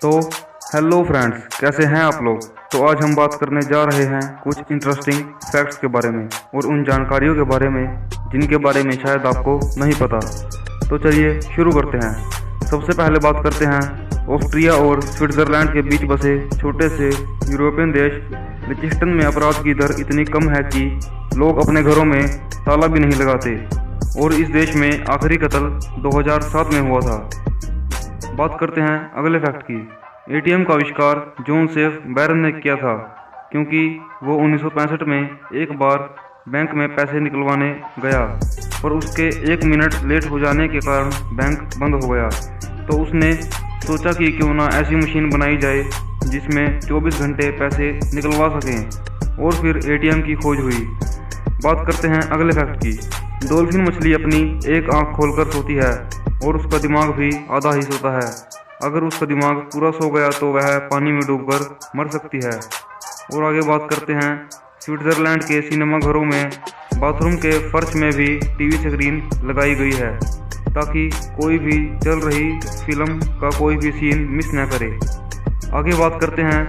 तो hello friends, कैसे हैं आप लोग। तो आज हम बात करने जा रहे हैं कुछ इंटरेस्टिंग फैक्ट्स के बारे में और उन जानकारियों के बारे में जिनके बारे में शायद आपको नहीं पता। तो चलिए शुरू करते हैं। सबसे पहले बात करते हैं ऑस्ट्रिया और स्विट्ज़रलैंड के बीच बसे छोटे से यूरोपियन देश लिechtenstein में अपराध की दर इतनी कम है कि लोग अपने घरों में ताला भी नहीं लगाते और इस देश में आखिरी कत्ल 2007 में हुआ था। बात करते हैं अगले फैक्ट की। एटीएम का आविष्कार जोसेफ बैरन ने किया था क्योंकि वो 1965 में एक बार बैंक में पैसे निकलवाने गया और उसके 1 मिनट लेट हो जाने के कारण बैंक बंद हो गया। तो उसने सोचा कि क्यों ना ऐसी मशीन बनाई जाए जिसमें 24 घंटे पैसे निकलवा सकें और फिर एटीएम की खोज हुई। बात करते हैं अगले फैक्ट की। डॉल्फिन मछली अपनी एक आंख खोलकर सोती है और उसका दिमाग भी आधा ही सोता है। अगर उसका दिमाग पूरा सो गया तो वह पानी में डूबकर मर सकती है। और आगे बात करते हैं स्विट्ज़रलैंड के सिनेमा घरों में बाथरूम के फर्श में भी टीवी स्क्रीन लगाई गई है ताकि कोई भी चल रही फिल्म का कोई भी सीन मिस न करे। आगे बात करते हैं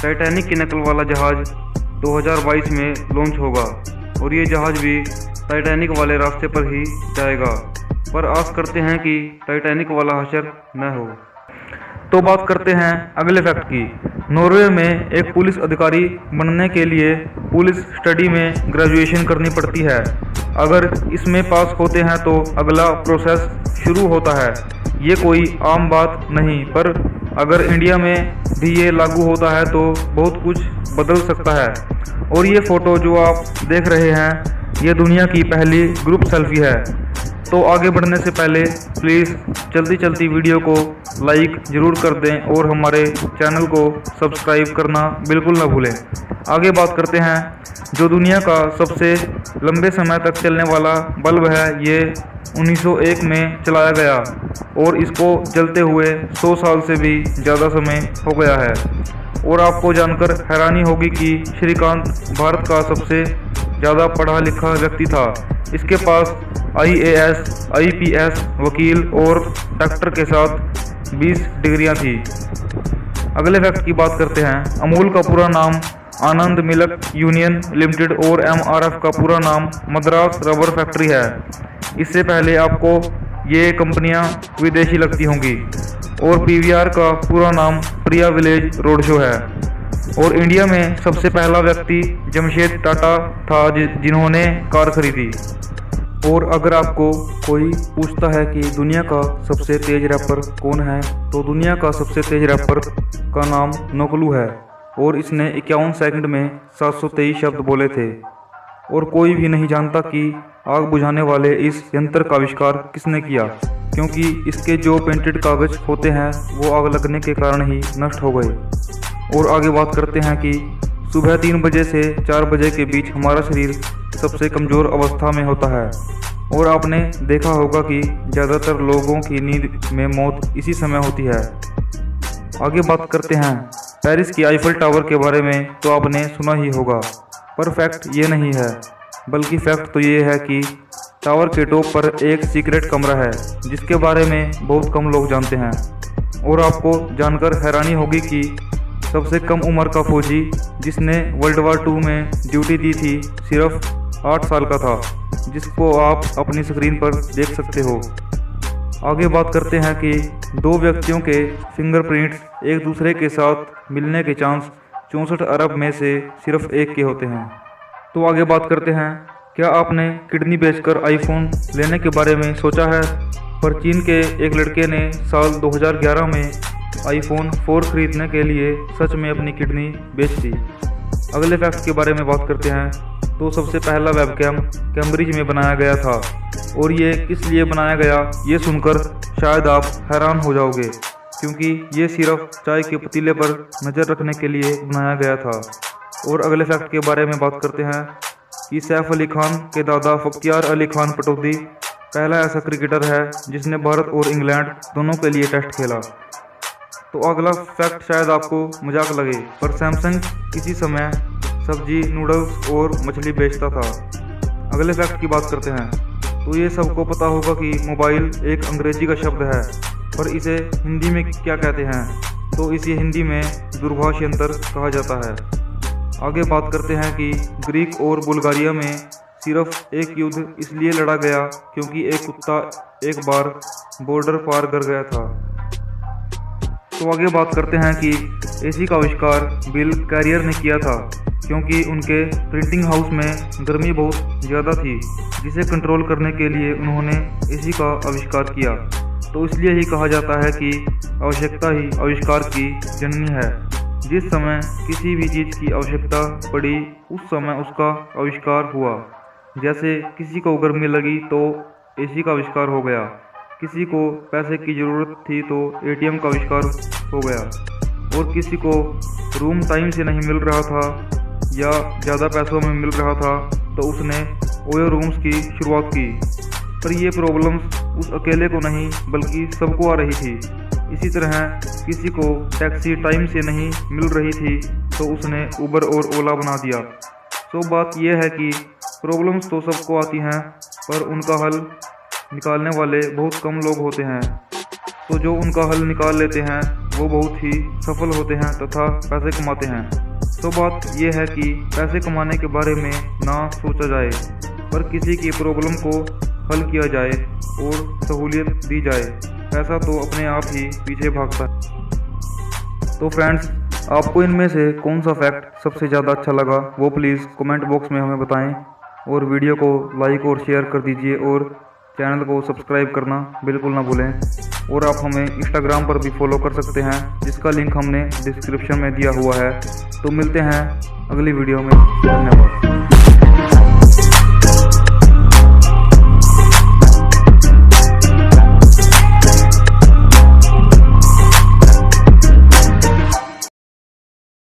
टाइटैनिक की नकल वाला जहाज 2022 में लॉन्च होगा और ये जहाज भी टाइटैनिक वाले रास्ते पर ही जाएगा, पर आस करते हैं कि टाइटैनिक वाला हशर न हो। तो बात करते हैं अगले फैक्ट की। नॉर्वे में एक पुलिस अधिकारी बनने के लिए पुलिस स्टडी में ग्रेजुएशन करनी पड़ती है। अगर इसमें पास होते हैं तो अगला प्रोसेस शुरू होता है। ये कोई आम बात नहीं, पर अगर इंडिया में भी ये लागू होता है तो बहुत कुछ बदल सकता है। और ये फ़ोटो जो आप देख रहे हैं ये दुनिया की पहली ग्रुप सेल्फी है। तो आगे बढ़ने से पहले प्लीज़ चलती वीडियो को लाइक ज़रूर कर दें और हमारे चैनल को सब्सक्राइब करना बिल्कुल ना भूलें। आगे बात करते हैं जो दुनिया का सबसे लंबे समय तक चलने वाला बल्ब है, ये 1901 में चलाया गया और इसको जलते हुए 100 साल से भी ज़्यादा समय हो गया है। और आपको जानकर हैरानी होगी कि श्रीकांत भारत का सबसे ज़्यादा पढ़ा लिखा व्यक्ति था। इसके पास IAS, IPS, वकील और डॉक्टर के साथ 20 डिग्रियां थी। अगले फैक्ट की बात करते हैं। अमूल का पूरा नाम आनंद मिल्क यूनियन लिमिटेड और MRF का पूरा नाम मद्रास रबर फैक्ट्री है। इससे पहले आपको ये कंपनियां विदेशी लगती होंगी। और PVR का पूरा नाम प्रिया विलेज रोड शो है। और इंडिया में सबसे पहला व्यक्ति जमशेद टाटा था जिन्होंने कार खरीदी। और अगर आपको कोई पूछता है कि दुनिया का सबसे तेज रैपर कौन है, तो दुनिया का सबसे तेज रैपर का नाम नोकलू है और इसने 51 सेकंड में 723 शब्द बोले थे। और कोई भी नहीं जानता कि आग बुझाने वाले इस यंत्र का आविष्कार किसने किया, क्योंकि इसके जो पेंटेड कागज होते हैं वो आग लगने के कारण ही नष्ट हो गए। और आगे बात करते हैं कि सुबह 3 बजे से 4 बजे के बीच हमारा शरीर सबसे कमज़ोर अवस्था में होता है। और आपने देखा होगा कि ज़्यादातर लोगों की नींद में मौत इसी समय होती है। आगे बात करते हैं पेरिस की आईफल टावर के बारे में। तो आपने सुना ही होगा, पर फैक्ट ये नहीं है, बल्कि फैक्ट तो ये है कि टावर के टॉप पर एक सीक्रेट कमरा है जिसके बारे में बहुत कम लोग जानते हैं। और आपको जानकर हैरानी होगी कि सबसे कम उम्र का फौजी जिसने वर्ल्ड वार 2 में ड्यूटी दी थी सिर्फ 8 साल का था, जिसको आप अपनी स्क्रीन पर देख सकते हो। आगे बात करते हैं कि 2 व्यक्तियों के फिंगरप्रिंट्स एक दूसरे के साथ मिलने के चांस 64 अरब में से सिर्फ 1 के होते हैं। तो आगे बात करते हैं, क्या आपने किडनी बेचकर आईफोन लेने के बारे में सोचा है? पर चीन के एक लड़के ने साल 2011 में iPhone 4 खरीदने के लिए सच में अपनी किडनी बेच दी। अगले फैक्ट के बारे में बात करते हैं। तो सबसे पहला वेबकैम कैम्ब्रिज में बनाया गया था और ये किस लिए बनाया गया ये सुनकर शायद आप हैरान हो जाओगे, क्योंकि ये सिर्फ चाय के पतीले पर नज़र रखने के लिए बनाया गया था। और अगले फैक्ट के बारे में बात करते हैं कि सैफ अली खान के दादा फ़ख्तियार अली खान पटौदी पहला ऐसा क्रिकेटर है जिसने भारत और इंग्लैंड दोनों के लिए टेस्ट खेला। तो अगला फैक्ट शायद आपको मजाक लगे, पर सैमसंग किसी समय सब्जी, नूडल्स और मछली बेचता था। अगले फैक्ट की बात करते हैं। तो ये सबको पता होगा कि मोबाइल एक अंग्रेजी का शब्द है, पर इसे हिंदी में क्या कहते हैं? तो इसे हिंदी में दूरभाष यंत्र कहा जाता है। आगे बात करते हैं कि ग्रीक और बुल्गारिया में सिर्फ एक युद्ध इसलिए लड़ा गया क्योंकि एक कुत्ता एक बार बॉर्डर पार कर गया था। तो आगे बात करते हैं कि एसी का आविष्कार बिल कैरियर ने किया था क्योंकि उनके प्रिंटिंग हाउस में गर्मी बहुत ज़्यादा थी, जिसे कंट्रोल करने के लिए उन्होंने एसी का आविष्कार किया। तो इसलिए ही कहा जाता है कि आवश्यकता ही आविष्कार की जननी है। जिस समय किसी भी चीज़ की आवश्यकता पड़ी उस समय उसका आविष्कार हुआ। जैसे किसी को गर्मी लगी तो एसी का आविष्कार हो गया, किसी को पैसे की ज़रूरत थी तो एटीएम का आविष्कार हो गया, और किसी को रूम टाइम से नहीं मिल रहा था या ज़्यादा पैसों में मिल रहा था तो उसने ओयो रूम्स की शुरुआत की। पर ये प्रॉब्लम्स उस अकेले को नहीं बल्कि सबको आ रही थी। इसी तरह किसी को टैक्सी टाइम से नहीं मिल रही थी तो उसने उबर और ओला बना दिया। तो बात यह है कि प्रॉब्लम्स तो सबको आती हैं पर उनका हल निकालने वाले बहुत कम लोग होते हैं। तो जो उनका हल निकाल लेते हैं वो बहुत ही सफल होते हैं तथा पैसे कमाते हैं। तो बात यह है कि पैसे कमाने के बारे में ना सोचा जाए पर किसी की प्रॉब्लम को हल किया जाए और सहूलियत दी जाए। पैसा तो अपने आप ही पीछे भागता है। तो फ्रेंड्स, आपको इनमें से कौन सा फैक्ट सबसे ज़्यादा अच्छा लगा वो प्लीज़ कमेंट बॉक्स में हमें बताएं, और वीडियो को लाइक और शेयर कर दीजिए, और चैनल को सब्सक्राइब करना बिल्कुल ना भूलें। और आप हमें इंस्टाग्राम पर भी फॉलो कर सकते हैं, जिसका लिंक हमने डिस्क्रिप्शन में दिया हुआ है। तो मिलते हैं अगली वीडियो में। धन्यवाद।